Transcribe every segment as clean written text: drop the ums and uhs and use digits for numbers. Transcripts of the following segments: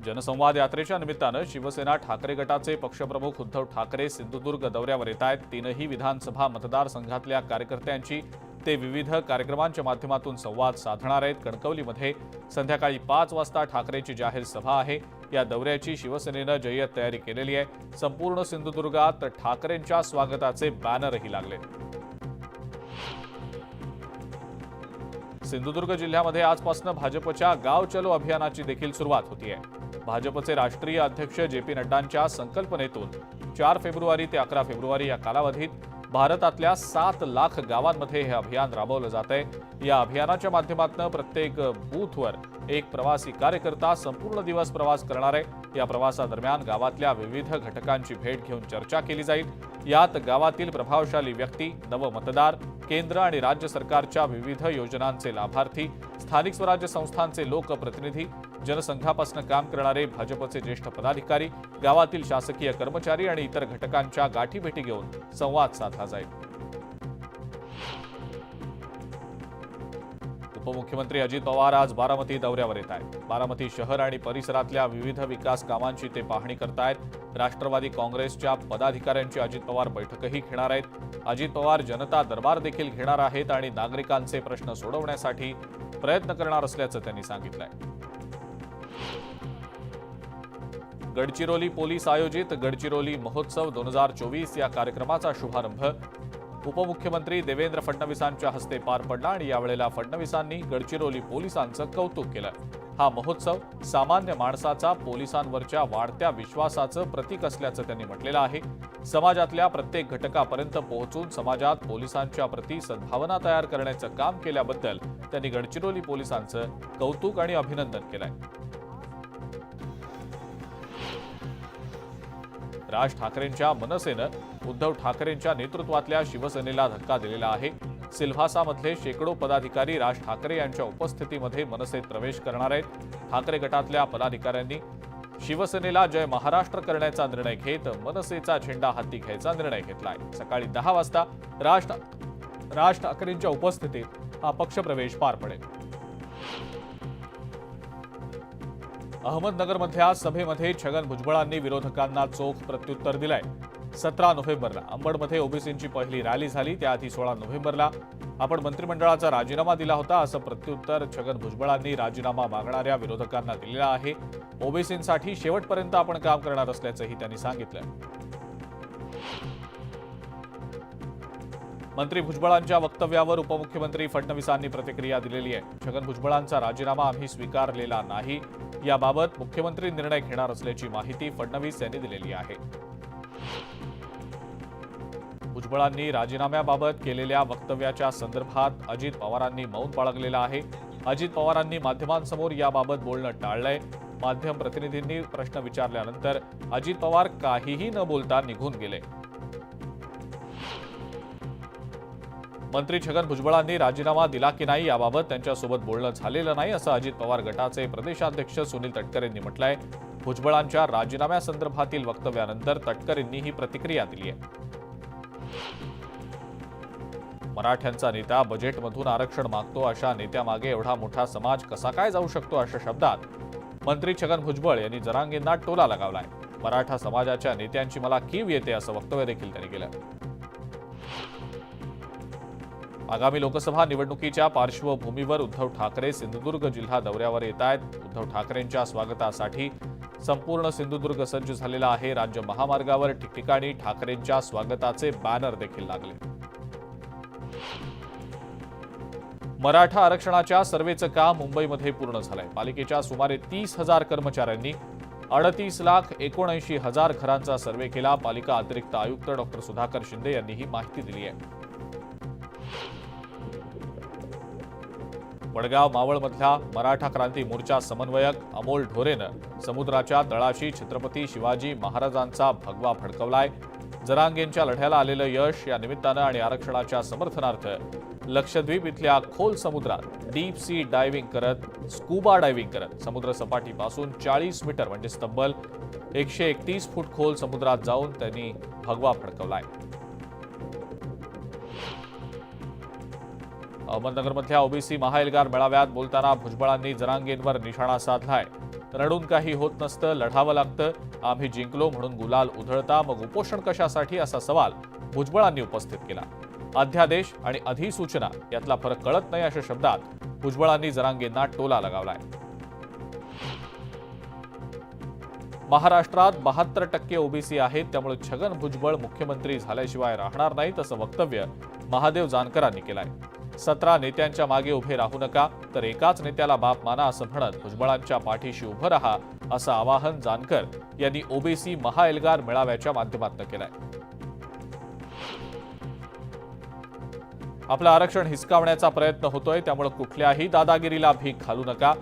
जनसंवाद यात्रेच्या निमित्तानं शिवसेना ठाकरे गटाचे पक्षप्रमुख उद्धव ठाकरे सिंधुदुर्ग दौऱ्यावर येत आहेत। तीनही विधानसभा मतदारसंघातल्या कार्यकर्त्यांची ते विविध कार्यक्रमांच्या माध्यमातून संवाद साधणार आहेत। कणकवलीमध्ये संध्याकाळी 5 वाजता ठाकरेंची जाहीर सभा आहे। या दौऱ्याची शिवसेनेनं जय्यत तयारी केलेली आहे। संपूर्ण सिंधुदुर्गात ठाकरेंच्या स्वागताचे बॅनरही लागले। सिंधुदुर्ग जिल्ह्यामध्ये आजपासून भाजपच्या गाव चलो अभियानाची देखील सुरुवात होतीये। भाजपचे राष्ट्रीय अध्यक्ष जे.पी. नड्डांच्या संकल्पनेतून 4 फेब्रुवारी ते 11 फेब्रुवारी या कालावधीत भारतातल्या 7 लाख गावांमध्ये हे अभियान राबवलं जातंय। या अभियानाच्या माध्यमातून प्रत्येक बूथवर एक प्रवासी कार्यकर्ता संपूर्ण दिवस प्रवास करणार आहे। या प्रवासादरम्यान गावातल्या विविध घटकांची भेट घेऊन चर्चा केली जाईल। यात गावातील प्रभावशाली व्यक्ती, नवमतदार, केंद्र आणि राज्य सरकारच्या विविध योजनांचे लाभार्थी, स्थानिक स्वराज्य संस्थांचे लोकप्रतिनिधी, जनसंघापासून काम करणारे भाजपचे ज्येष्ठ पदाधिकारी, गावातील शासकीय कर्मचारी आणि इतर घटकांच्या गाठीभेटी घेऊन संवाद साधला जाईल। उपमुख्यमंत्री अजित पवार आज बारामती दौऱ्यावर येत आहेत। बारामती शहर आणि परिसरातल्या विविध विकास कामांची ते पाहणी करतायत। राष्ट्रवादी काँग्रेसच्या पदाधिकाऱ्यांची अजित पवार बैठकही घेणार आहेत। अजित पवार जनता दरबार देखील घेणार आहेत आणि नागरिकांचे प्रश्न सोडवण्यासाठी प्रयत्न करणार असल्याचं त्यांनी सांगितलंय। गडचिरोली पोलीस आयोजित गडचिरोली महोत्सव 2024 या कार्यक्रमाचा शुभारंभ उपमुख्यमंत्री देवेंद्र फडणवीसांच्या हस्ते पार पडला आणि यावेळेला फडणवीसांनी गडचिरोली पोलिसांचं कौतुक केलं। हा महोत्सव सामान्य माणसाचा पोलिसांवरच्या वाढत्या विश्वासाचं प्रतीक असल्याचं त्यांनी म्हटलेलं आहे। समाजातल्या प्रत्येक घटकापर्यंत पोहोचून समाजात पोलिसांच्या प्रती सद्भावना तयार करण्याचं काम केल्याबद्दल त्यांनी गडचिरोली पोलिसांचं कौतुक आणि अभिनंदन केलंय। राज ठाकरेंच्या मनसेनं उद्धव ठाकरेंच्या नेतृत्वातल्या शिवसेनेला धक्का दिलेला आहे। सिल्व्हासामधले शेकडो पदाधिकारी राज ठाकरे यांच्या उपस्थितीमध्ये मनसेत प्रवेश करणार आहेत। ठाकरे गटातल्या पदाधिकाऱ्यांनी शिवसेनेला जय महाराष्ट्र करण्याचा निर्णय घेत मनसेचा झेंडा हाती घ्यायचा निर्णय घेतलाय। सकाळी 10 वाजता राज ठाकरेंच्या उपस्थितीत हा पक्षप्रवेश पार पडेल। अहमदनगरमधल्या सभेमध्ये छगन भुजबळांनी विरोधकांना चोख प्रत्युत्तर दिलंय। 17 नोव्हेंबरला अंबडमध्ये ओबीसींची पहिली रॅली झाली। त्याआधी 16 नोव्हेंबरला आपण मंत्रिमंडळाचा राजीनामा दिला होता असं प्रत्युत्तर छगन भुजबळांनी राजीनामा मागणाऱ्या विरोधकांना दिलेलं आहे। ओबीसींसाठी शेवटपर्यंत आपण काम करणार असल्याचंही त्यांनी सांगितलं। मंत्री भुजबळांच्या वक्तव्यावर उपमुख्यमंत्री फडणवीसांनी प्रतिक्रिया दिलेली आहे। छगन भुजबळांचा राजीनामा आम्ही स्वीकारलेला नाही, याबाबत मुख्यमंत्री निर्णय घेणार असल्याची माहिती फडणवीस यांनी दिलेली आहे। भुजबळांनी राजीनाम्याबाबत केलेल्या वक्तव्याच्या संदर्भात अजित पवारांनी मौन बाळगलेलं आहे। अजित पवारांनी माध्यमांसमोर याबाबत बोलणं टाळलंय। माध्यम प्रतिनिधींनी प्रश्न विचारल्यानंतर अजित पवार काहीही न बोलता निघून गेले। मंत्री छगन भुजबळांनी राजीनामा दिला की नाही याबाबत त्यांच्यासोबत बोलणं झालेलं नाही असं अजित पवार गटाचे प्रदेशाध्यक्ष सुनील तटकरेंनी म्हटलंय। भुजबळांच्या राजीनाम्यासंदर्भातील वक्तव्यानंतर तटकरेंनी ही प्रतिक्रिया दिली आहे। मराठ्यांचा नेता बजेटमधून आरक्षण मागतो, अशा नेत्यामागे एवढा मोठा समाज कसा काय जाऊ शकतो, अशा शब्दात मंत्री छगन भुजबळ यांनी जरांगेंना टोला लगावलाय। मराठा समाजाच्या नेत्यांची मला कीव येते असं वक्तव्य देखील त्यांनी केलं। आगामी लोकसभा निवडणुकीच्या पार्श्वभूमीवर उद्धव ठाकरे सिंधुदुर्ग जिल्हा दौऱ्यावर येत आहेत। उद्धव ठाकरेंच्या स्वागतासाठी संपूर्ण सिंधुदुर्ग सज्ज झालेला आहे। राज्य महामार्गावर ठिकठिकाणी ठाकरेंच्या स्वागताचे बॅनर देखील लागले। मराठा आरक्षणाच्या सर्व्हेचं काम मुंबईमध्ये पूर्ण झालंय। पालिकेच्या सुमारे 30,000 कर्मचाऱ्यांनी 38,79,000 घरांचा सर्व्हे केला। पालिका अतिरिक्त आयुक्त डॉ. सुधाकर शिंदे यांनी ही माहिती दिली आहे। वडगाव मावळमधल्या मराठा क्रांती मोर्चा समन्वयक अमोल ढोरेनं समुद्राच्या तळाशी छत्रपती शिवाजी महाराजांचा भगवा फडकवलाय। जरांगेंच्या लढ्याला आलेलं यश या निमित्तानं आणि आरक्षणाच्या समर्थनार्थ लक्षद्वीप इथल्या खोल समुद्रात डीप सी डायव्हिंग करत स्कूबा डायव्हिंग करत समुद्र सपाटीपासून 40 मीटर म्हणजे तब्बल 131 फूट खोल समुद्रात जाऊन त्यांनी भगवा फडकवलाय। अहमदनगरमधल्या ओबीसी महाएल्गार मेळाव्यात बोलताना भुजबळांनी जरांगेंवर निशाणा साधलाय। रडून काही होत नसतं, लढावं लागतं. आम्ही जिंकलो म्हणून गुलाल उधळता, मग उपोषण कशासाठी, असा सवाल भुजबळांनी उपस्थित केला. अध्यादेश आणि अधिसूचना यातला फरक कळत नाही, अशा शब्दात भुजबळांनी जरांगेंना टोला लगावलाय. महाराष्ट्रात 72% ओबीसी आहेत, त्यामुळे छगन भुजबळ मुख्यमंत्री झाल्याशिवाय राहणार नाहीत, असं वक्तव्य महादेव जानकरांनी केलंय. 17 नेत्यांच्या मागे उभे राहू नका, तर एकाच नेत्याला बाप माना, असं म्हणत भुजबळांच्या पाठीशी उभं राहा, असं आवाहन जानकर यांनी ओबीसी महाएल्गार मेळाव्याच्या माध्यमातून केलंय. आपलं आरक्षण हिसकावण्याचा प्रयत्न होतोय, त्यामुळे कुठल्याही दादागिरीला भीक घालू नका.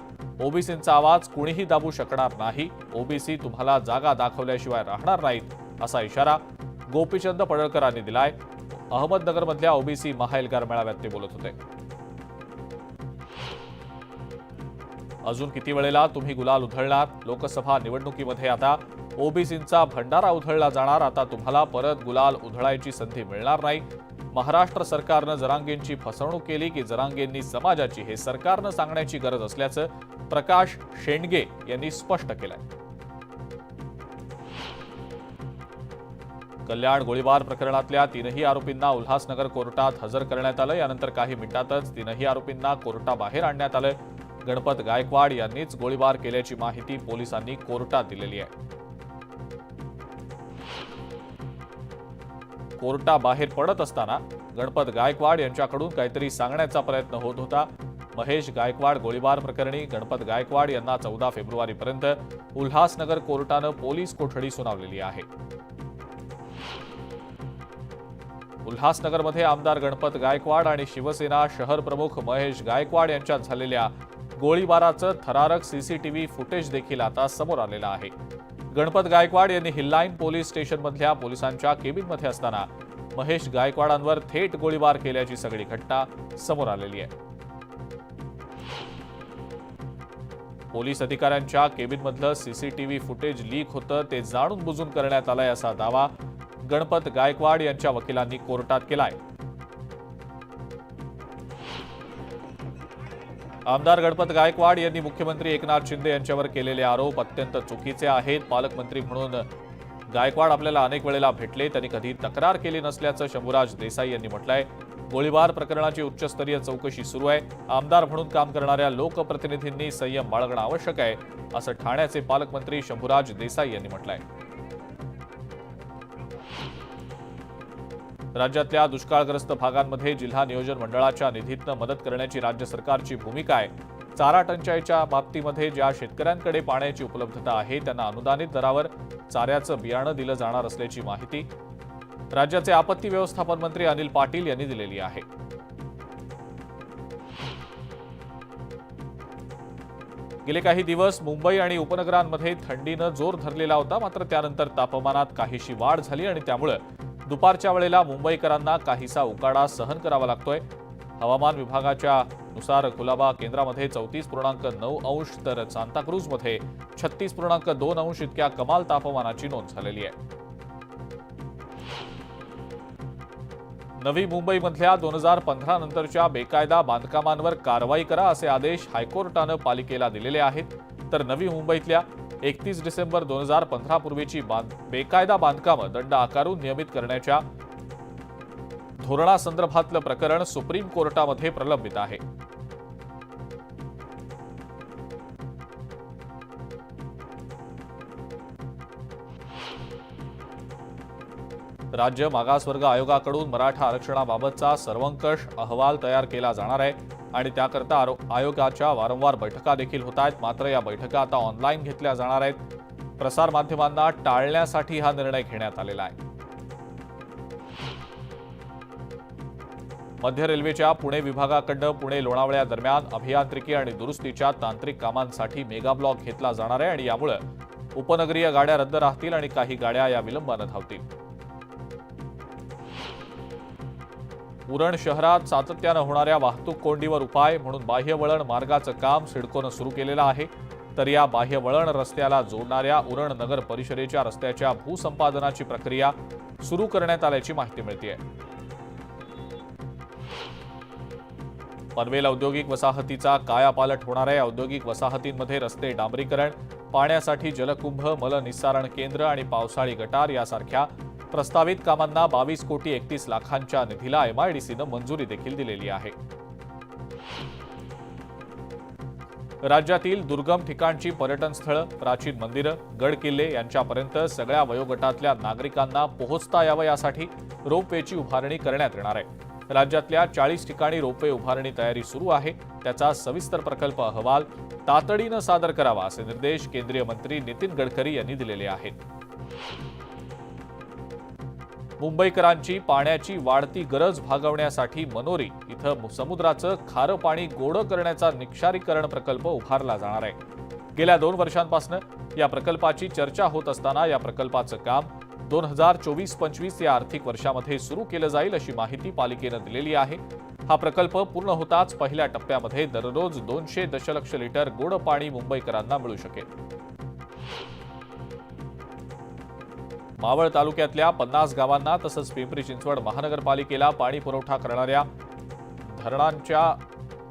ओबीसींचा आवाज कुणीही दाबू शकणार नाही. ओबीसी तुम्हाला जागा दाखवल्याशिवाय राहणार नाहीत, असा इशारा गोपीचंद पडळकरांनी दिलाय. अहमदनगरमधल्या ओबीसी महाएल्गार मेळाव्यात ते बोलत होते. अजून किती वेळेला तुम्ही गुलाल उधळणार? लोकसभा निवडणुकीमध्ये आता ओबीसींचा भंडारा उधळला जाणार. आता तुम्हाला परत गुलाल उधळायची संधी मिळणार नाही. महाराष्ट्र सरकारनं जरांगेंची फसवणूक केली की जरांगेंनी समाजाची, हे सरकारनं सांगण्याची गरज असल्याचं प्रकाश शेंडगे यांनी स्पष्ट केलंय. कल्याण गोळीबार प्रकरणातल्या 3ही आरोपींना उल्हासनगर कोर्टात हजर करण्यात आलं. यानंतर काही मिनिटातच 3ही आरोपींना कोर्टाबाहेर आणण्यात आलं. गणपत गायकवाड यांनीच गोळीबार केल्याची माहिती पोलिसांनी कोर्टात दिलेली आहे. कोर्टाबाहेर पडत असताना गणपत गायकवाड यांच्याकडून काहीतरी सांगण्याचा प्रयत्न होत होता. महेश गायकवाड गोळीबार प्रकरणी गणपत गायकवाड यांना 14 फेब्रुवारीपर्यंत उल्हासनगर कोर्टानं पोलीस कोठडी सुनावलेली आहे. उल्हासनगरमध्ये आमदार गणपत गायकवाड आणि शिवसेना शहर प्रमुख महेश गायकवाड यांच्यात झालेल्या गोळीबाराचं थरारक सीसीटीव्ही फुटेज देखील आता समोर आलेलं आहे. गणपत गायकवाड यांनी हिललाईन पोलीस स्टेशनमधल्या पोलिसांच्या केबिनमध्ये असताना महेश गायकवाडांवर थेट गोळीबार केल्याची सगळी घटना समोर आलेली आहे. पोलीस अधिकाऱ्यांच्या केबिनमधलं सीसीटीव्ही फुटेज लीक होतं, ते जाणून बुजून करण्यात आलंय, असा दावा गणपत गायकवाड यांच्या वकिलांनी कोर्टात केलाय. आमदार गणपत गायकवाड यांनी मुख्यमंत्री एकनाथ शिंदे यांच्यावर केलेले आरोप अत्यंत चुकीचे आहेत. पालकमंत्री म्हणून गायकवाड आपल्याला अनेक वेळेला भेटले, त्यांनी कधी तक्रार केली नसल्याचं शंभूराज देसाई यांनी म्हटलंय. गोळीबार प्रकरणाची उच्चस्तरीय चौकशी सुरू आहे. आमदार म्हणून काम करणाऱ्या लोकप्रतिनिधींनी संयम बाळगणं आवश्यक आहे, असं ठाण्याचे पालकमंत्री शंभूराज देसाई यांनी म्हटलंय. राज्यातल्या दुष्काळग्रस्त भागांमध्ये जिल्हा नियोजन मंडळाच्या निधीतनं मदत करण्याची राज्य सरकारची भूमिका आहे. चारा टंचाईच्या बाबतीमध्ये ज्या शेतकऱ्यांकडे पाण्याची उपलब्धता आहे त्यांना अनुदानित दरावर चाऱ्याचं बियाणं दिलं जाणार असल्याची माहिती राज्याचे आपत्ती व्यवस्थापन मंत्री अनिल पाटील यांनी दिलेली आहे. गेले काही दिवस मुंबई आणि उपनगरांमध्ये थंडीनं जोर धरलेला होता. मात्र त्यानंतर तापमानात काहीशी वाढ झाली आणि त्यामुळे दुपारच्या वेळेला मुंबईकरांना काहीसा उकाडा सहन करावा लागतोय. हवामान विभागाच्या नुसार कुलाबा केंद्रामध्ये 34.9 अंश तर सांताक्रूजमध्ये 36.2 अंश इतक्या कमाल तापमानाची नोंद झालेली आहे. नवी मुंबईमधल्या 2015 नंतरच्या बेकायदा बांधकामांवर कारवाई करा, असे आदेश हायकोर्टानं पालिकेला दिलेले आहेत. तर नवी मुंबईतल्या 31 डिसेंबर 2015 पूर्वीची बेकायदा बांधकामं दंड आकारून नियमित करण्याच्या धोरणासंदर्भातलं प्रकरण सुप्रीम कोर्टामध्ये प्रलंबित आहे. राज्य मागासवर्ग आयोगाकडून मराठा आरक्षणाबाबतचा सर्वंकष अहवाल तयार केला जाणार आहे आणि त्याकरता आयोगाच्या वारंवार बैठका देखील होत आहेत. मात्र या बैठका आता ऑनलाईन घेतल्या जाणार आहेत. प्रसारमाध्यमांना टाळण्यासाठी हा निर्णय घेण्यात आलेला आहे. मध्य रेल्वेच्या पुणे विभागाकडून पुणे लोणावळ्या दरम्यान अभियांत्रिकी आणि दुरुस्तीच्या तांत्रिक कामांसाठी मेगा ब्लॉक घेतला जाणार आहे आणि यामुळे उपनगरीय गाड्या रद्द राहतील आणि काही गाड्या या विलंबानं धावतील. उरण शहरात सातत्यानं होणाऱ्या वाहतूक कोंडीवर उपाय म्हणून बाह्यवळण मार्गाचं काम सिडकोनं सुरू केलेलं आहे. तर या बाह्यवळण रस्त्याला जोडणाऱ्या उरण नगर परिषदेच्या रस्त्याच्या भूसंपादनाची प्रक्रिया सुरू करण्यात आल्याची माहिती मिळते. पनवेल औद्योगिक वसाहतीचा कायापालट होणार आहे। औद्योगिक वसाहतींमध्ये रस्ते डांबरीकरण, पाण्यासाठी जलकुंभ, मलनिस्सारण केंद्र आणि पावसाळी गटार यासारख्या प्रस्तावित कामांना 22,31,00,000च्या निधीला MIDCनं मंजुरी देखील दिलेली आहे। राज्यातील दुर्गम ठिकाणची पर्यटन स्थळं, प्राचीन मंदिरं, गड किल्ले यांच्यापर्यंत सगळ्या वयोगटातल्या नागरिकांना पोहोचता यावं यासाठी रोपवेची उभारणी करण्यात येणार आहे। राज्यातल्या 40 ठिकाणी रोपवे उभारणी तयारी सुरू आहे। त्याचा सविस्तर प्रकल्प अहवाल तातडीनं सादर करावा असे निर्देश केंद्रीय मंत्री नितीन गडकरी यांनी दिलेले आहेत। मुंबईकरांची पाण्याची वाढती गरज भागवण्यासाठी मनोरी इथं समुद्राचं खारं पाणी गोडं करण्याचा निक्षारीकरण प्रकल्प उभारला जाणार आहे। गेल्या 2 वर्षांपासून या प्रकल्पाची चर्चा होत असताना या प्रकल्पाचं काम 2024-25 या आर्थिक वर्षामध्ये सुरू केलं जाईल अशी माहिती पालिकेनं दिलेली आहे। हा प्रकल्प पूर्ण होताच पहिल्या टप्प्यामध्ये दररोज 200 दशलक्ष लिटर गोड पाणी मुंबईकरांना मिळू शकेल। मावळ तालुक्यातल्या 50 गावांना तसंच पिंपरी चिंचवड महानगरपालिकेला पाणी पुरवठा करणाऱ्या धरणांच्या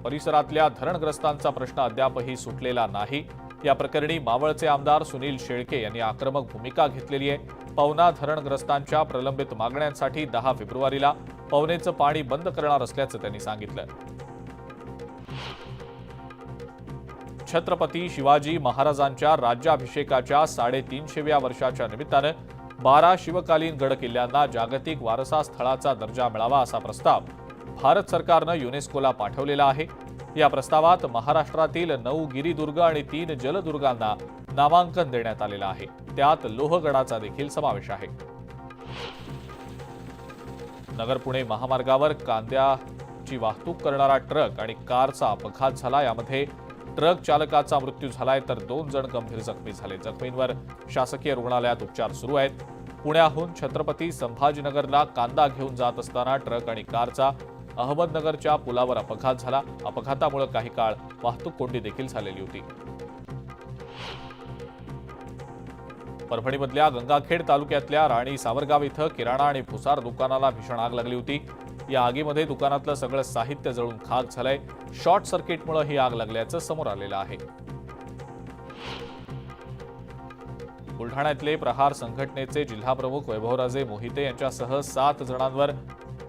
परिसरातल्या धरणग्रस्तांचा प्रश्न अद्यापही सुटलेला नाही। या प्रकरणी मावळचे आमदार सुनील शेळके यांनी आक्रमक भूमिका घेतलेली आहे। पवना धरणग्रस्तांच्या प्रलंबित मागण्यांसाठी 10 फेब्रुवारीला पवनेचं पाणी बंद करणार असल्याचं त्यांनी सांगितलं। छत्रपती शिवाजी महाराजांच्या राज्याभिषेकाच्या 350व्या वर्षाच्या निमित्तानं 12 शिवकालीन गड किल्ल्यांना जागतिक वारसा स्थळाचा दर्जा मिळावा असा प्रस्ताव भारत सरकारनं युनेस्कोला पाठवलेला आहे। या प्रस्तावात महाराष्ट्रातील 9 गिरिदुर्ग आणि 3 जलदुर्गांना नामांकन देण्यात आलेलं आहे। त्यात लोहगडाचा देखील समावेश आहे। नगर पुणे महामार्गावर कांद्याची वाहतूक करणारा ट्रक आणि कारचा अपघात झाला। यामध्ये ट्रक चालकाचा मृत्यू झालाय तर 2 जण गंभीर जखमी झाले। जखमींवर शासकीय रुग्णालयात उपचार सुरू आहेत। पुण्याहून छत्रपती संभाजीनगरला कांदा घेऊन जात असताना ट्रक आणि कारचा अहमदनगरच्या पुलावर अपघात झाला। अपघातामुळे काही काळ वाहतूक कोंडी देखील झालेली होती। परभणीमधल्या गंगाखेड तालुक्यातल्या राणी सावरगाव इथं किराणा आणि भुसार दुकानाला भीषण आग लागली होती। या आगीमध्ये दुकानातलं सगळं साहित्य जळून खाक झालंय। शॉर्ट सर्किटमुळे ही आग लागल्याचं समोर आलेलं आहे। बुलढाण्यातले प्रहार संघटनेचे जिल्हाप्रमुख वैभवराजे मोहिते यांच्यासह 7 जणांवर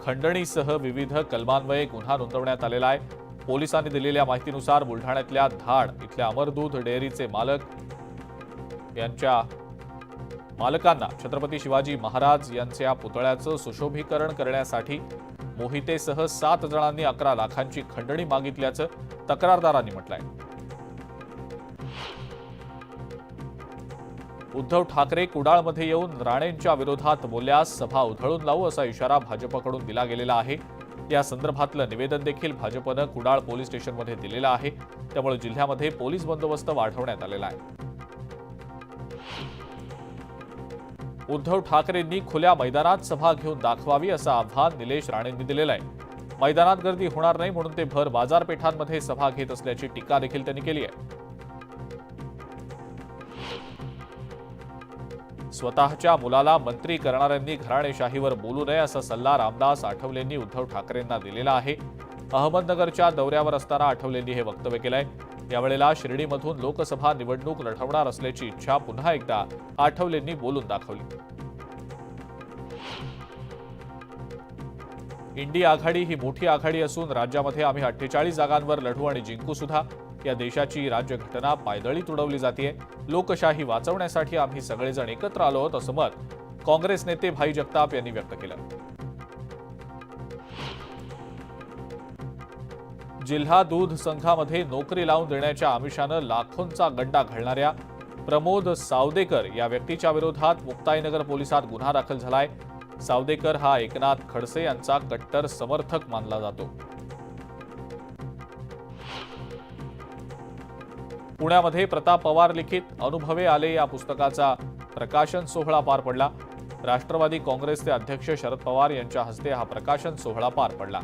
खंडणीसह विविध कलमान्वये गुन्हा नोंदवण्यात आलेला आहे। पोलिसांनी दिलेल्या माहितीनुसार बुलढाण्यातल्या धाड इथल्या अमरदूध डेअरीचे यांच्या मालकांना छत्रपती शिवाजी महाराज यांच्या पुतळ्याचं सुशोभीकरण करण्यासाठी मोहितेसह 7 जणांनी 11 लाखांची खंडणी मागितल्याचं तक्रारदारांनी म्हटलंय। उद्धव ठाकरे कुडाळमध्ये येऊन राणेंच्या विरोधात बोलल्यास सभा उधळून लावू असा इशारा भाजपकडून दिला गेलेला आहे। या संदर्भातलं निवेदन देखील भाजपनं कुडाळ पोलीस स्टेशनमध्ये दिलेलं आहे। त्यामुळे जिल्ह्यामध्ये पोलीस बंदोबस्त वाढवण्यात आलेला आहे। उद्धव ठाकरेंनी खुल्या मैदानात सभा घेऊन दाखवावी असं आव्हान निलेश राणेंनी दिलेलं आहे। मैदानात गर्दी होणार नाही म्हणून ते भर बाजारपेठांमध्ये सभा घेत असल्याची टीका देखील त्यांनी केली आहे। स्वतःच्या मुलाला मंत्री करणाऱ्यांनी घराणेशाहीवर बोलू नये असा सल्ला रामदास आठवलेंनी उद्धव ठाकरेंना दिलेला आहे। अहमदनगरच्या दौऱ्यावर असताना आठवलेंनी हे वक्तव्य केलंय। यावेळेला शिर्डीमधून लोकसभा निवडणूक लढवणार असल्याची इच्छा पुन्हा एकदा आठवलेंनी बोलून दाखवली। इंडी आघाडी ही मोठी आघाडी असून राज्यामध्ये आम्ही 48 जागांवर लढू आणि जिंकू सुद्धा। या देशाची राज्यघटना पायदळी तुडवली जाते। लोकशाही वाचवण्यासाठी आम्ही सगळेजण एकत्र आलो आहोत असं मत काँग्रेस नेते भाई जगताप यांनी व्यक्त केलं। जिल्हा दूध संघामध्ये नोकरी लावून देण्याच्या आमिषानं लाखोंचा गंडा घालणाऱ्या प्रमोद सावदेकर या व्यक्तीच्या विरोधात मुक्ताईनगर पोलिसात गुन्हा दाखल झालाय। सावदेकर हा एकनाथ खडसे यांचा कट्टर समर्थक मानला जातो। पुण्यामध्ये प्रताप पवार लिखित अनुभवे आले या पुस्तकाचा प्रकाशन सोहळा पार पडला। राष्ट्रवादी काँग्रेसचे अध्यक्ष शरद पवार यांच्या हस्ते हा प्रकाशन सोहळा पार पडला।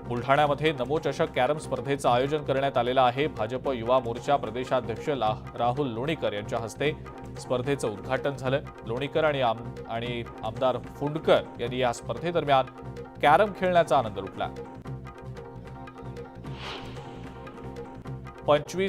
बुलढाण्यामध्ये नमो चषक कॅरम स्पर्धेचं आयोजन करण्यात आलेलं आहे. भाजप युवा मोर्चा प्रदेशाध्यक्ष राहुल लोणीकर यांच्या हस्ते स्पर्धेचं उद्घाटन झालं. लोणीकर आणि आमदार फुंडकर यांनी या स्पर्धेदरम्यान कॅरम खेळण्याचा आनंद लुटला. 25